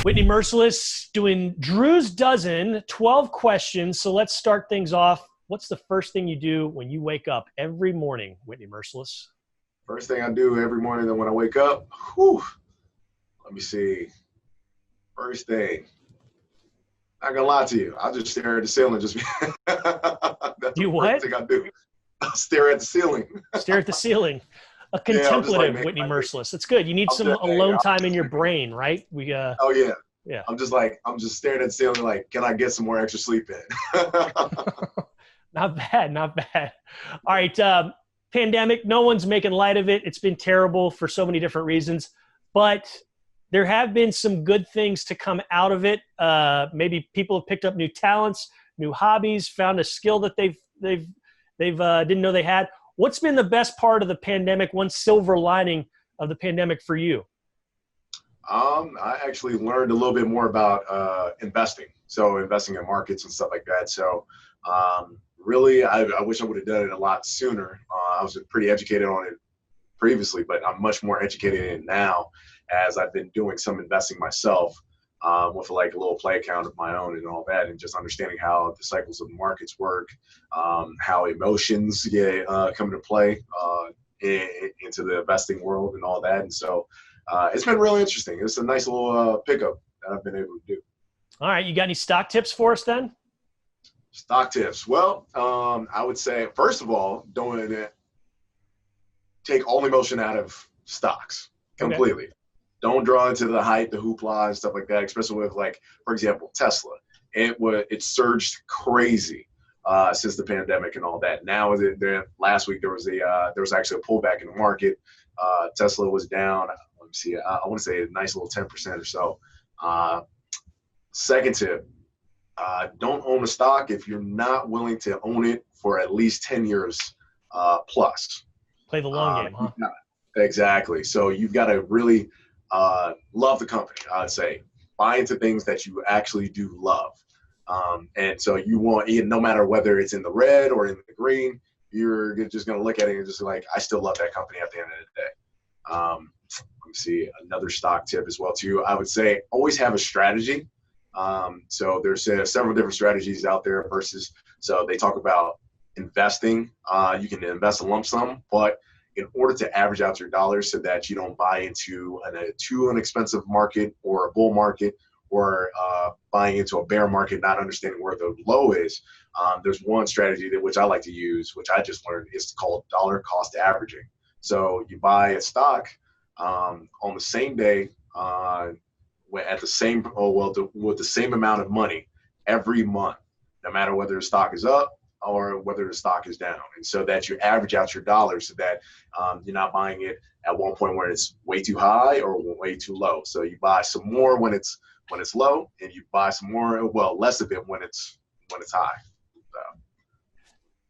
Whitney Mercilus doing Drew's Dozen, 12 questions. So let's start things off. What's the first thing you do when you wake up every morning, Whitney Mercilus? First thing I do every morning when I wake up, let me see. First thing, not gonna lie to you, I'll just stare at the ceiling. That's You the what? first thing I do. I'll stare at the ceiling. Stare at the ceiling. A Yeah, contemplative like, Whitney Mercilus. It's good. You need some alone time in your brain, right? Oh yeah. Yeah. I'm just staring at the ceiling like, can I get some more extra sleep in? Not bad, not bad. All right, pandemic, no one's making light of it. It's been terrible for so many different reasons, but there have been some good things to come out of it. Maybe people have picked up new talents, new hobbies, found a skill that they've didn't know they had. What's been the best part of the pandemic, one silver lining of the pandemic for you? I actually learned a little bit more about investing. So investing in markets and stuff like that. So really, I wish I would have done it a lot sooner. I was pretty educated on it previously, but I'm much more educated in it now as I've been doing some investing myself with like a little play account of my own and all that, and just understanding how the cycles of markets work, how emotions come into play into the investing world and all that. And so it's been really interesting. It's a nice little pickup that I've been able to do. All right, you got any stock tips for us then? Stock tips. Well, I would say, first of all, take all emotion out of stocks completely. Okay. Don't draw into the hype, the hoopla, and stuff like that. Especially with, like, for example, Tesla. It surged crazy since the pandemic and all that. Now, last week there was actually a pullback in the market. Tesla was down. Let me see. I want to say a nice little 10% or so. Second tip. Don't own a stock if you're not willing to own it for at least 10 years plus. Play the long game, huh? Exactly. So you've got to really love the company, I'd say. Buy into things that you actually do love. And so you want, no matter whether it's in the red or in the green, you're just going to look at it and just like, I still love that company at the end of the day. Let me see, another stock tip as well, too. I would say always have a strategy. So there's several different strategies out there so they talk about investing. You can invest a lump sum, but in order to average out your dollars so that you don't buy into a too inexpensive market or a bull market or buying into a bear market, not understanding where the low is, there's one strategy which I like to with I just learned, is called dollar cost averaging. So you buy a stock on the same day, with the same amount of money every month, no matter whether the stock is up or whether the stock is down, and so that you average out your dollars so that you're not buying it at one point where it's way too high or way too low. So you buy some more when it's low, and you buy some more, less of it when it's high. So.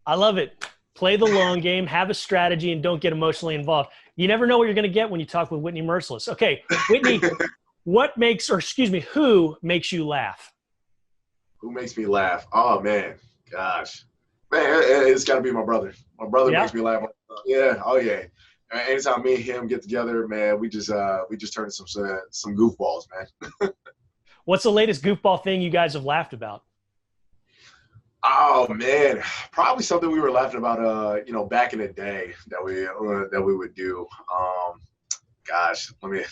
I love it. Play the long game, have a strategy, and don't get emotionally involved. You never know what you're going to get when you talk with Whitney Mercilus. Okay, Whitney. Who makes you laugh? Who makes me laugh? Oh, man. Gosh. Man, it's got to be my brother. My brother makes me laugh. Yeah. Oh, yeah. Anytime me and him get together, man, we just turn into some goofballs, man. What's the latest goofball thing you guys have laughed about? Oh, man. Probably something we were laughing about, back in the day that we would do. Gosh, let me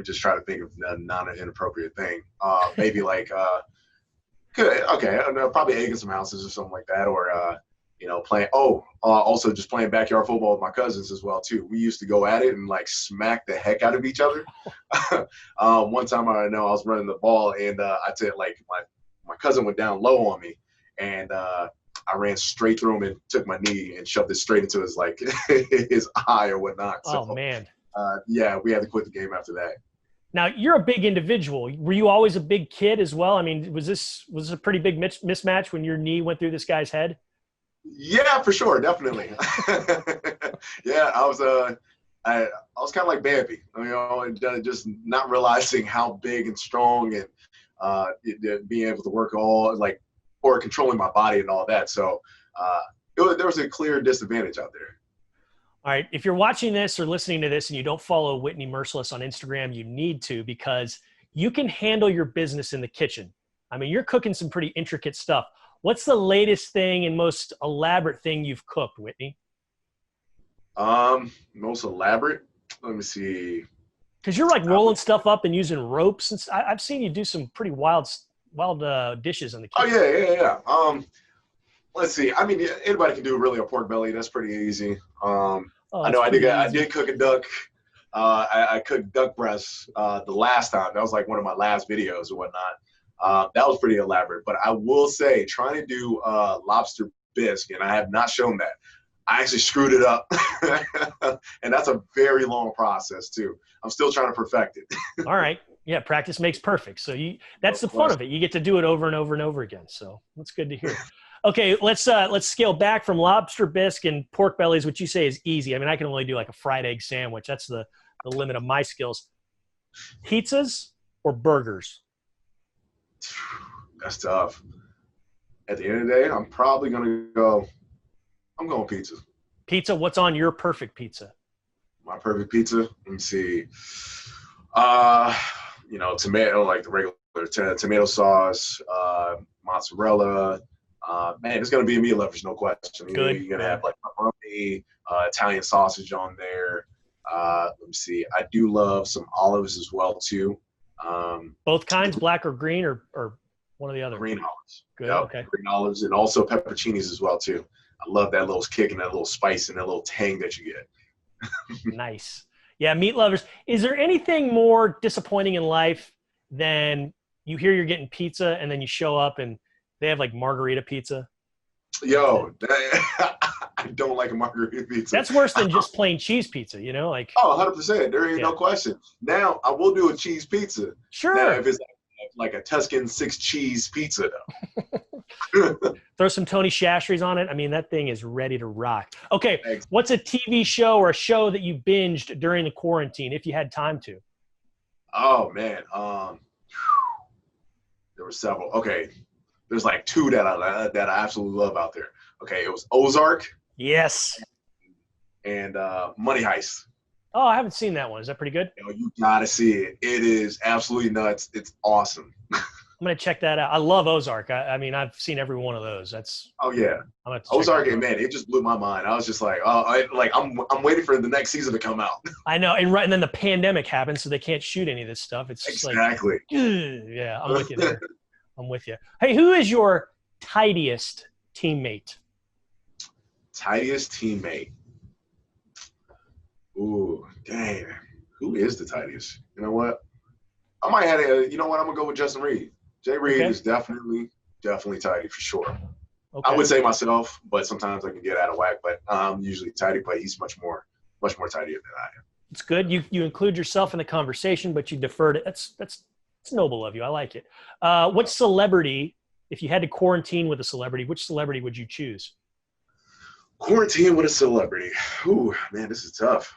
just try to think of a non-inappropriate thing. Maybe like, probably egging some houses or something like that, or playing. Also just playing backyard football with my cousins as well too. We used to go at it and like smack the heck out of each other. One time I was running the ball and I said like my cousin went down low on me, and I ran straight through him and took my knee and shoved it straight into his his eye or whatnot. So, oh man. Yeah, we had to quit the game after that. Now, you're a big individual. Were you always a big kid as well? I mean, was this a pretty big mismatch when your knee went through this guy's head? Yeah, for sure, definitely. Yeah, I was kind of like Bambi, just not realizing how big and strong and being able to work or controlling my body and all that. So there was a clear disadvantage out there. All right. If you're watching this or listening to this and you don't follow Whitney Mercilus on Instagram, you need to, because you can handle your business in the kitchen. I mean, you're cooking some pretty intricate stuff. What's the latest thing and most elaborate thing you've cooked, Whitney? Most elaborate. Let me see. Because you're like rolling stuff up and using ropes, and I've seen you do some pretty wild dishes in the Oh kitchen. yeah. Let's see. I mean, anybody can do really a pork belly. That's pretty easy. Oh, I it's know pretty I easy. did cook a duck. I cooked duck breasts the last time. That was like one of my last videos or whatnot. That was pretty elaborate. But I will say, trying to do lobster bisque, and I have not shown that. I actually screwed it up, and that's a very long process too. I'm still trying to perfect it. All right. Yeah, practice makes perfect. So that's the fun of it. You get to do it over and over and over again. So that's good to hear. Okay, let's scale back from lobster bisque and pork bellies, which you say is easy. I mean, I can only do like a fried egg sandwich. That's the limit of my skills. Pizzas or burgers? That's tough. At the end of the day, I'm probably gonna go. I'm going pizza. Pizza, what's on your perfect pizza? My perfect pizza. Let me see. Uh, tomato, like the regular tomato sauce, mozzarella. Man, it's gonna be a meat lovers, no question. Good. You're gonna have like pepperoni, Italian sausage on there. Let me see. I do love some olives as well too. Both kinds, black or green, or one or the other? Green olives. Good. Yep, Okay. green olives, and also pepperoncinis as well too. I love that little kick and that little spice and that little tang that you get. Nice. Yeah, meat lovers. Is there anything more disappointing in life than you hear you're getting pizza and then you show up and they have like margarita pizza? Yo, I don't like a margarita pizza. That's worse than just plain cheese pizza, like. Oh, 100%. There ain't no question. Now, I will do a cheese pizza. Sure. Now, if it's like a Tuscan 6-cheese pizza, though. Throw some Tony Shastries on it. I mean, that thing is ready to rock. Okay, Thanks. what's a TV show or a show that you binged during the quarantine if you had time to? Oh, man. There were several. Okay, there's like two that I absolutely love out there. Okay, it was Ozark. Yes. And Money Heist. Oh, I haven't seen that one. Is that pretty good? You gotta see it. It is absolutely nuts. It's awesome. I'm gonna check that out. I love Ozark. I mean, I've seen every one of those. Oh yeah. Ozark, and man, it just blew my mind. I was just like, I'm waiting for the next season to come out. I know, and then the pandemic happened, so they can't shoot any of this stuff. It's just exactly. Yeah, I'm with you there. I'm with you. Hey, who is your tidiest teammate? Tidiest teammate. Ooh, dang. Who is the tidiest? You know what? I might have I'm gonna go with Justin Reed. Jay Reed is definitely tidy for sure. Okay. I would say myself, but sometimes I can get out of whack. But I'm usually tidy, but he's much more tidier than I am. It's good. You include yourself in the conversation, but you defer to that's noble of you. I like it. What celebrity, if you had to quarantine with a celebrity, which celebrity would you choose? Quarantine with a celebrity. Ooh, man, this is tough.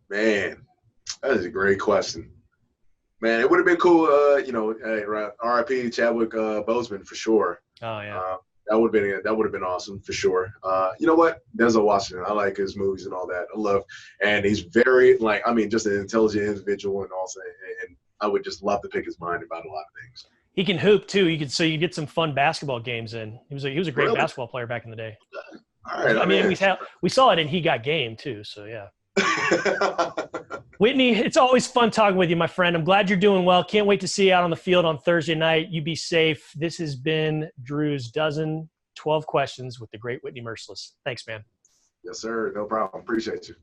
Man, that is a great question. Man, it would have been cool, R.I.P. Chadwick Boseman for sure. Oh yeah. That would have been awesome for sure. You know what? Denzel Washington. I like his movies and all that. I love, and he's very just an intelligent individual, and also, and I would just love to pick his mind about a lot of things. He can hoop too. You get some fun basketball games in. He was a great basketball player back in the day. All right. I mean, we saw it in He Got Game too. So yeah. Whitney, it's always fun talking with you, my friend. I'm glad you're doing well. Can't wait to see you out on the field on Thursday night. You be safe. This has been Drew's 12 questions with the great Whitney Mercilus. Thanks, man. Yes, sir. No problem. Appreciate you.